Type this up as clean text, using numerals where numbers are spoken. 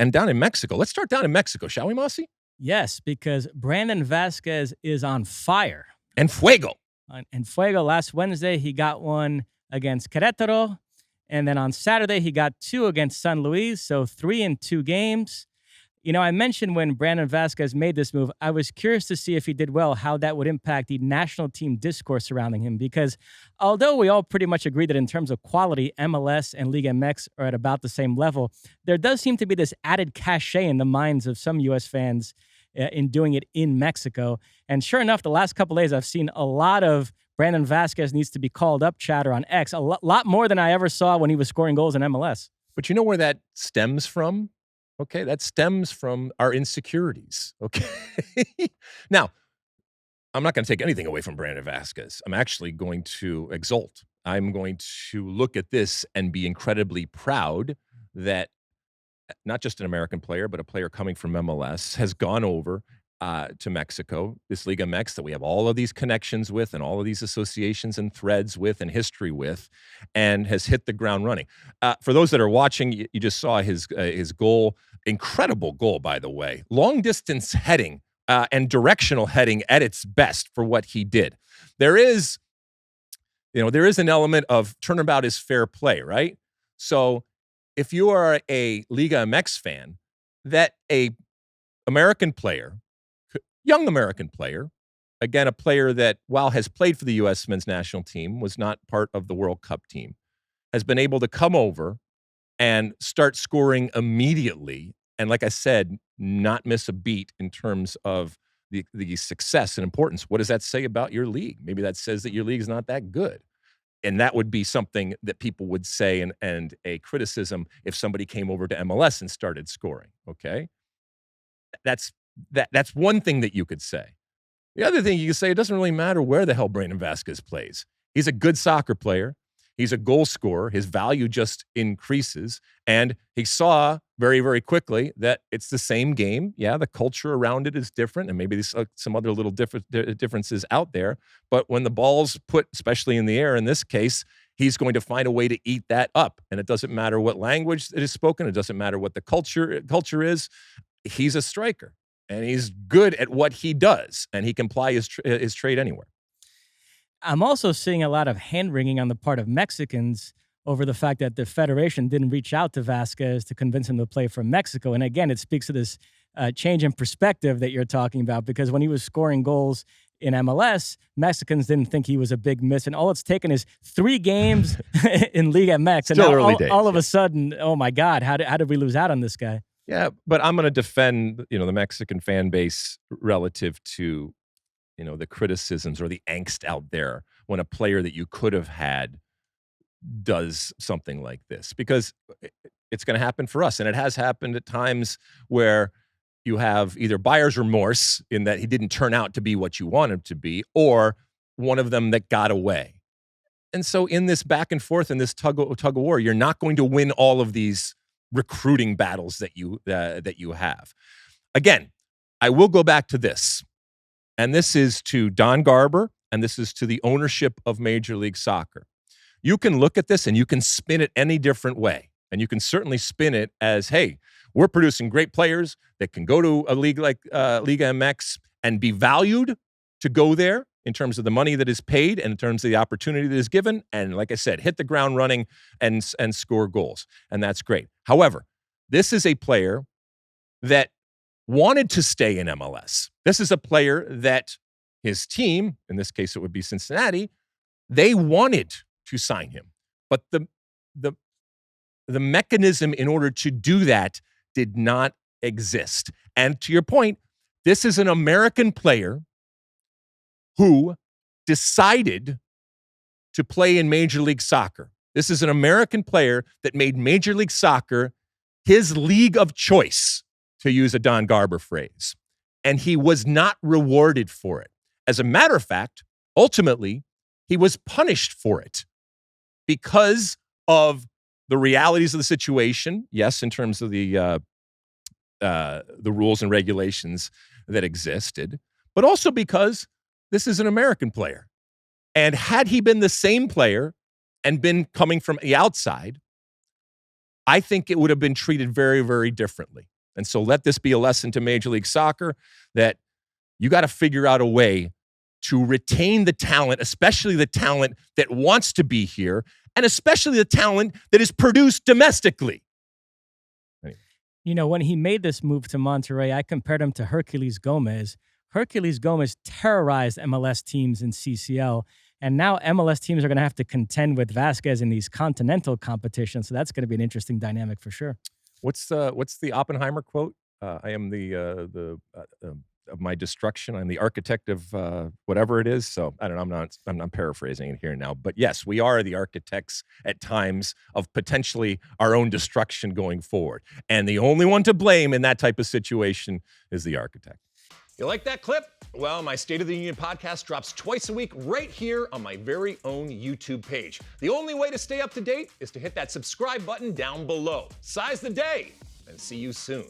and down in Mexico. Let's start down in Mexico, shall we, Mosse? Yes, because Brandon Vazquez is on fire. And fuego. And fuego, last Wednesday, he got one against Querétaro. And then on Saturday, he got 2 against San Luis, so 3 in 2 games. You know, I mentioned when Brandon Vazquez made this move, I was curious to see if he did well, how that would impact the national team discourse surrounding him. Because although we all pretty much agree that in terms of quality, MLS and Liga MX are at about the same level, there does seem to be this added cachet in the minds of some U.S. fans in doing it in Mexico. And sure enough, the last couple of days, I've seen a lot of Brandon Vazquez needs to be called up chatter on X, a lot more than I ever saw when he was scoring goals in MLS. But you know where that stems from? Okay, that stems from our insecurities, okay? Now, I'm not going to take anything away from Brandon Vazquez. I'm actually going to exult. I'm going to look at this and be incredibly proud that not just an American player, but a player coming from MLS has gone over to Mexico, this Liga MX that we have all of these connections with and all of these associations and threads with and history with, and has hit the ground running. For those that are watching, you just saw his goal. Incredible goal, by the way. Long distance heading and directional heading at its best for what he did. There is an element of turnabout is fair play, right? So if you are a Liga MX fan, that a American player, young American player, again, a player that, while has played for the U.S. men's national team, was not part of the World Cup team, has been able to come over and start scoring immediately. And like I said, not miss a beat in terms of the success and importance. What does that say about your league? Maybe that says that your league is not that good. And that would be something that people would say and a criticism if somebody came over to MLS and started scoring, okay? That's one thing that you could say. The other thing you could say, it doesn't really matter where the hell Brandon Vazquez plays. He's a good soccer player. He's a goal scorer. His value just increases. And he saw very, very quickly that it's the same game. Yeah, the culture around it is different, and maybe there's some other little differences out there. But when the ball's put, especially in the air in this case, he's going to find a way to eat that up. And it doesn't matter what language it is spoken. It doesn't matter what the culture is. He's a striker, and he's good at what he does, and he can ply his trade anywhere. I'm also seeing a lot of hand-wringing on the part of Mexicans over the fact that the federation didn't reach out to Vazquez to convince him to play for Mexico. And again, it speaks to this change in perspective that you're talking about, because when he was scoring goals in MLS, Mexicans didn't think he was a big miss. And all it's taken is 3 games in Liga MX. And Still now early days, all of a sudden, oh my God, how did we lose out on this guy? Yeah, but I'm going to defend, the Mexican fan base relative to, the criticisms or the angst out there when a player that you could have had does something like this, because it's going to happen for us. And it has happened at times where you have either buyer's remorse in that he didn't turn out to be what you want him to be, or one of them that got away. And so in this back and forth, in this tug of war, you're not going to win all of these recruiting battles that you have. Again, I will go back to this. And this is to Don Garber, and this is to the ownership of Major League Soccer. You can look at this and you can spin it any different way. And you can certainly spin it as, hey, we're producing great players that can go to a league like Liga MX and be valued to go there in terms of the money that is paid and in terms of the opportunity that is given. And like I said, hit the ground running and score goals. And that's great. However, this is a player that wanted to stay in MLS. This is a player that his team, in this case it would be Cincinnati, they wanted to sign him. But the mechanism in order to do that did not exist. And to your point, this is an American player who decided to play in Major League Soccer. This is an American player that made Major League Soccer his league of choice, to use a Don Garber phrase. And he was not rewarded for it. As a matter of fact, ultimately, he was punished for it because of the realities of the situation. Yes, in terms of the rules and regulations that existed, but also because this is an American player. And had he been the same player and been coming from the outside, I think it would have been treated very, very differently. And so let this be a lesson to Major League Soccer that you got to figure out a way to retain the talent, especially the talent that wants to be here, and especially the talent that is produced domestically. You know, when he made this move to Monterrey, I compared him to Herculez Gomez. Herculez Gomez terrorized MLS teams in CCL, and now MLS teams are going to have to contend with Vazquez in these continental competitions. So that's going to be an interesting dynamic for sure. What's the Oppenheimer quote? I am of my destruction. I'm the architect of whatever it is. So I don't know. I'm not paraphrasing it here now. But yes, we are the architects at times of potentially our own destruction going forward. And the only one to blame in that type of situation is the architect. You like that clip? Well, my State of the Union podcast drops twice a week right here on my very own YouTube page. The only way to stay up to date is to hit that subscribe button down below. Size the day, and see you soon.